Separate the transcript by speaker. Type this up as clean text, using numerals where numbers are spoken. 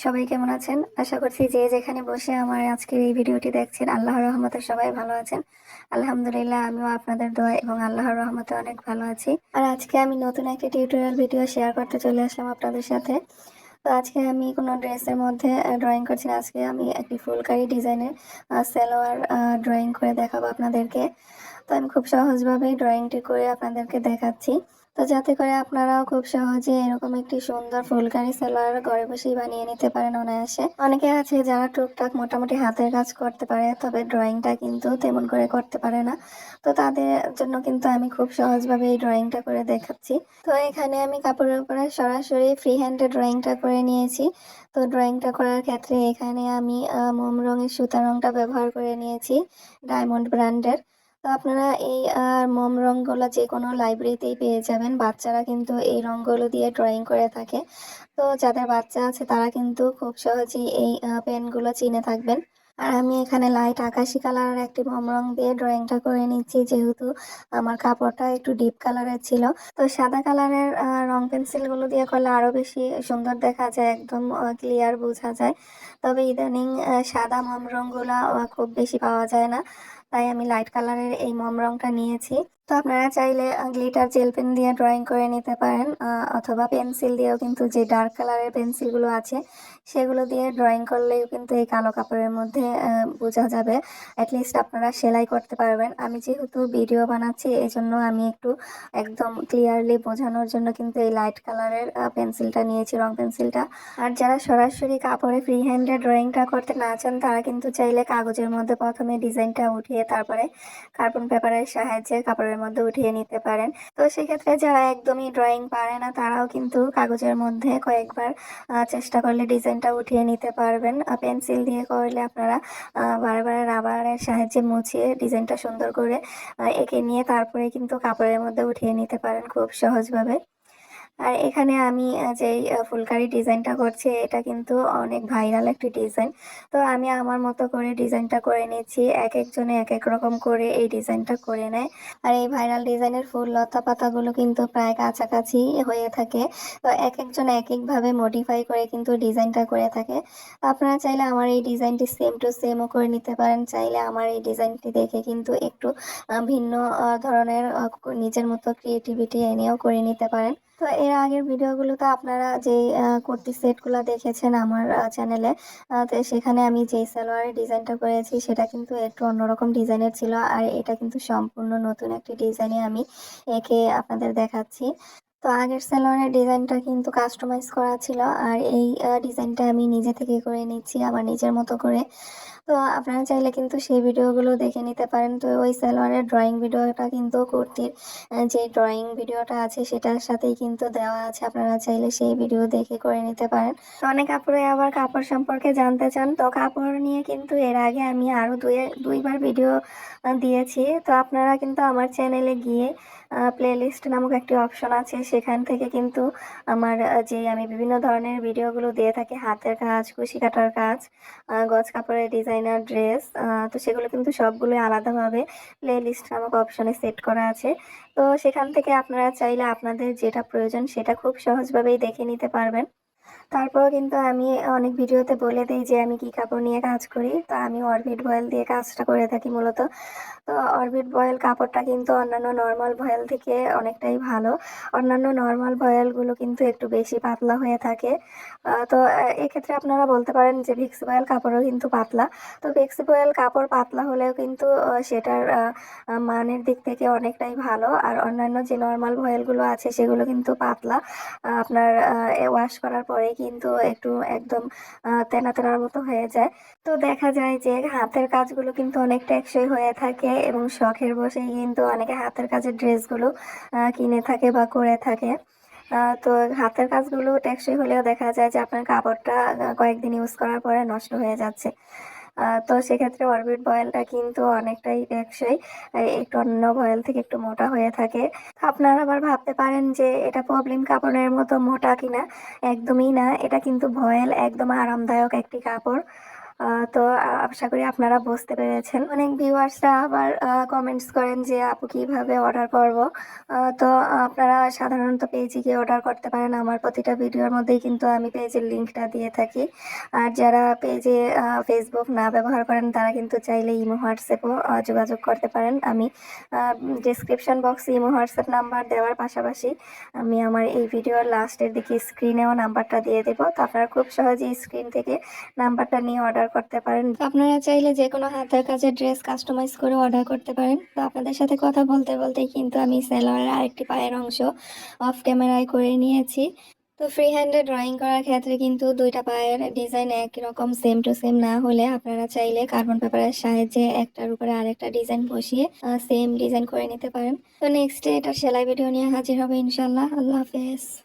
Speaker 1: সবাই কেমন আছেন? আশা করছি যে যেখানে বসে আমার আজকের এই ভিডিওটি দেখছেন আল্লাহর রহমতে সবাই ভালো আছেন। আলহামদুলিল্লাহ, আমিও আপনাদের দোয়া এবং আল্লাহর রহমতে অনেক ভালো আছি। আর আজকে আমি নতুন একটা টিউটোরিয়াল ভিডিও শেয়ার করতে চলে আসলাম আপনাদের সাথে। তো আজকে আমি কোনো ড্রেসের মধ্যে ড্রয়িং করছি না। আজকে আমি একটি ফুলকারি ডিজাইনের সালোয়ার ড্রয়িং করে দেখাবো আপনাদেরকে। তো আমি খুব সহজভাবেই ড্রয়িংটি করে আপনাদেরকে দেখাচ্ছি। তো যাতে করে আপনারাও খুব সহজে এরকম একটি সুন্দর ফুলকারি সালোয়ার ঘরে বসেই বানিয়ে নিতে পারেন অনায়াসে। অনেকে আছে যারা টুকটাক মোটামুটি হাতের কাজ করতে পারে, তবে ড্রয়িংটা কিন্তু তেমন করে করতে পারে না। তো তাদের জন্য কিন্তু আমি খুব সহজভাবে এই ড্রয়িংটা করে দেখাচ্ছি। তো এখানে আমি কাপড়ের উপরে সরাসরি ফ্রি হ্যান্ডে ড্রয়িংটা করে নিয়েছি। তো ড্রয়িংটা করার ক্ষেত্রে এখানে আমি মোম রঙের সুতা রংটা ব্যবহার করে নিয়েছি, ডায়মন্ড ব্র্যান্ডের। তো আপনারা এই মোম রঙগুলো যে কোনো লাইব্রেরিতেই পেয়ে যাবেন। বাচ্চারা কিন্তু এই রঙগুলো দিয়ে ড্রয়িং করে থাকে। তো যাদের বাচ্চা আছে তারা কিন্তু খুব সহজেই এই পেনগুলো চিনে থাকবেন। আর আমি এখানে লাইট আকাশি কালারের একটি মোম রং দিয়ে ড্রয়িংটা করে নিচ্ছি, যেহেতু আমার কাপড়টা একটু ডিপ কালারের ছিল। তো সাদা কালারের রং পেন্সিলগুলো দিয়ে করলে আরো বেশি সুন্দর দেখা যায়, একদম ক্লিয়ার বোঝা যায়। তবে ইদানিং সাদা মোম রঙগুলো খুব বেশি পাওয়া যায় না, তাই আমি লাইট কালারের এই মোম রংটা নিয়েছি। তো আপনারা চাইলে গ্লিটার জেল পেন দিয়ে ড্রয়িং করে নিতে পারেন, অথবা পেন্সিল দিয়েও কিন্তু যে ডার্ক কালারের পেন্সিলগুলো আছে সেগুলো দিয়ে ড্রয়িং করলেও কিন্তু এই কালো কাপড়ের মধ্যে বোঝা যাবে। অ্যাটলিস্ট আপনারা সেলাই করতে পারবেন। আমি যেহেতু ভিডিও বানাচ্ছি এই জন্য আমি একটু একদম ক্লিয়ারলি বোঝানোর জন্য কিন্তু এই লাইট কালারের পেন্সিলটা নিয়েছি, রং পেন্সিলটা। আর যারা সরাসরি কাপড়ে ফ্রি হ্যান্ডে ড্রয়িংটা করতে না চান তারা কিন্তু চাইলে কাগজের মধ্যে প্রথমে ডিজাইনটা উঠিয়ে তারপরে কার্বন পেপারের সাহায্যে কাপড়ের মধ্যে উঠিয়ে নিতে পারেন। তো সেক্ষেত্রে যারা একদমই ড্রয়িং পারে না তারাও কিন্তু কাগজের মধ্যে কয়েকবার চেষ্টা করলে ডিজাইনটা উঠিয়ে নিতে পারবেন। পেন্সিল দিয়ে করলে আপনারা বারে বারে রাবারের সাহায্যে মুছিয়ে ডিজাইনটা সুন্দর করে এঁকে নিয়ে তারপরে কিন্তু কাপড়ের মধ্যে উঠিয়ে নিতে পারেন খুব সহজভাবে। আর এখানে আমি যেই ফুলকারি ডিজাইনটা করছি এটা কিন্তু অনেক ভাইরাল একটি ডিজাইন। তো আমি আমার মতো করে ডিজাইনটা করে নিচ্ছি। এক একজনে এক এক রকম করে এই ডিজাইনটা করে নেয়। আর এই ভাইরাল ডিজাইনের ফুল লতা পাতাগুলো কিন্তু প্রায় কাছাকাছি হয়ে থাকে। তো এক একজন এক একভাবে মডিফাই করে কিন্তু ডিজাইনটা করে থাকে। আপনারা চাইলে আমার এই ডিজাইনটি সেম টু সেমও করে নিতে পারেন, চাইলে আমার এই ডিজাইনটি দেখে কিন্তু একটু ভিন্ন ধরনের নিজের মতো ক্রিয়েটিভিটি এনেও করে নিতে পারেন। তো এর আগের ভিডিওগুলোতে আপনারা যে কুর্তি সেটগুলো দেখেছেন আমার চ্যানেলে, তো সেখানে আমি যেই সালোয়ারের ডিজাইনটা করেছি সেটা কিন্তু একটু অন্যরকম ডিজাইনের ছিল। আর এটা কিন্তু সম্পূর্ণ নতুন একটি ডিজাইনে আমি এঁকে আপনাদের দেখাচ্ছি। তো আগের সালোয়ারের ডিজাইনটা কিন্তু কাস্টমাইজ করা ছিল, আর এই ডিজাইনটা আমি নিজে থেকে করে নিচ্ছি আমার নিজের মতো করে। তো আপনারা চাইলে কিন্তু সেই ভিডিওগুলো দেখে নিতে পারেন। তো ওই সালোয়ারের ড্রয়িং ভিডিওটা কিন্তু কুর্তির যে ড্রয়িং ভিডিওটা আছে সেটার সাথেই কিন্তু দেওয়া আছে, আপনারা চাইলে সেই ভিডিও দেখে করে নিতে পারেন। তো অনেক আপুরে আবার কাপড় সম্পর্কে জানতে চান, তো কাপড় নিয়ে কিন্তু এর আগে আমি আরো দুইবার ভিডিও দিয়েছি। তো আপনারা কিন্তু আমার চ্যানেলে গিয়ে প্লেলিস্ট নামক একটি অপশন আছে, সেখান থেকে কিন্তু আমার যে আমি বিভিন্ন ধরনের ভিডিওগুলো দিয়ে থাকি, হাতের কাজ, কুশি কাটার কাজ, গজ কাপড়ের ডিজাইনার ড্রেস, তো সেগুলো কিন্তু সবগুলোই আলাদাভাবে প্লে লিস্ট নামক অপশনে সেট করা আছে। তো সেখান থেকে আপনারা চাইলে আপনাদের যেটা প্রয়োজন সেটা খুব সহজভাবেই দেখে নিতে পারবেন। তারপর কিন্তু আমি অনেক ভিডিওতে বলে দিই যে আমি কি কাপড় নিয়ে কাজ করি। তো আমি অরবিট ভয়েল দিয়ে কাজটা করে থাকি মূলত। তো অরবিট ভয়েল কাপড়টা কিন্তু অন্যান্য নর্মাল ভয়েল থেকে অনেকটাই ভালো। অন্যান্য নর্মাল ভয়েলগুলো কিন্তু একটু বেশি পাতলা হয়ে থাকে। তো এক্ষেত্রে আপনারা বলতে পারেন যে ভিক্সি ভয়েল কাপড়ও কিন্তু পাতলা। তো ভিক্সি ভয়েল কাপড় পাতলা হলেও কিন্তু সেটার মানের দিক থেকে অনেকটাই ভালো। আর অন্যান্য যে নর্মাল ভয়েলগুলো আছে সেগুলো কিন্তু পাতলা, আপনার ওয়াশ করার পরে কিন্তু একটু একদম তেনা তেনার মতো হয়ে যায়। তো দেখা যায় যে হাতের কাজগুলো কিন্তু অনেক টেকসই হয়ে থাকে, এবং শখের বশেই কিন্তু অনেকে হাতের কাজের ড্রেসগুলো কিনে থাকে বা করে থাকে। তো হাতের কাজগুলো টেকসই হলেও দেখা যায় যে আপনার কাপড়টা কয়েকদিন ইউজ করার পরে নষ্ট হয়ে যাচ্ছে। তো সেক্ষেত্রে অরবিট ভয়েলটা কিন্তু অনেকটাই টেকসই, একটু অন্য ভয়েল থেকে একটু মোটা হয়ে থাকে। আপনারা আবার ভাবতে পারেন যে এটা পবলিন কাপড়ের মতো মোটা কিনা, একদমই না। এটা কিন্তু ভয়েল, একদম আরামদায়ক একটি কাপড়। তো আশা করি আপনারা বুঝতে পেরেছেন। অনেক ভিউয়ার্সরা আবার কমেন্টস করেন যে আপু কিভাবে অর্ডার করব। তো আপনারা সাধারণত পেজে গিয়ে অর্ডার করতে পারেন। আমার প্রতিটা ভিডিওর মধ্যেই কিন্তু আমি পেজের লিঙ্কটা দিয়ে থাকি। আর যারা পেজে ফেসবুক না ব্যবহার করেন তারা কিন্তু চাইলে ইমো হোয়াটসঅ্যাপও যোগাযোগ করতে পারেন। আমি ডিসক্রিপশন বক্সে ইমো হোয়াটসঅ্যাপ নাম্বার দেওয়ার পাশাপাশি আমি আমার এই ভিডিওর লাস্টের দিকে স্ক্রিনেও নাম্বারটা দিয়ে দেবো। তো আপনারা খুব সহজেই স্ক্রিন থেকে নাম্বারটা নিয়ে অর্ডার করতে পারেন। আপনারা চাইলে যে কোনো হাতের কাজের ড্রেস কাস্টমাইজ করে অর্ডার করতে পারেন। তো আপনাদের সাথে কথা বলতে বলতেই কিন্তু আমি সালোয়ারের আরেকটি পায়ের অংশ অফ ক্যামেরায় করে নিয়েছি। তো ফ্রি হ্যান্ডে ড্রয়িং করার ক্ষেত্রে কিন্তু দুইটা পায়ের ডিজাইন একই রকম সেম টু সেম না হলে আপনারা চাইলে কার্বন পেপারের সাহায্যে একটার উপরে আরেকটা ডিজাইন বসিয়ে সেম ডিজাইন করে নিতে পারেন। তো নেক্সট ডে এটা সেলাই ভিডিও নিয়ে হাজির হবে ইনশাল্লাহ। আল্লাহ হাফেজ।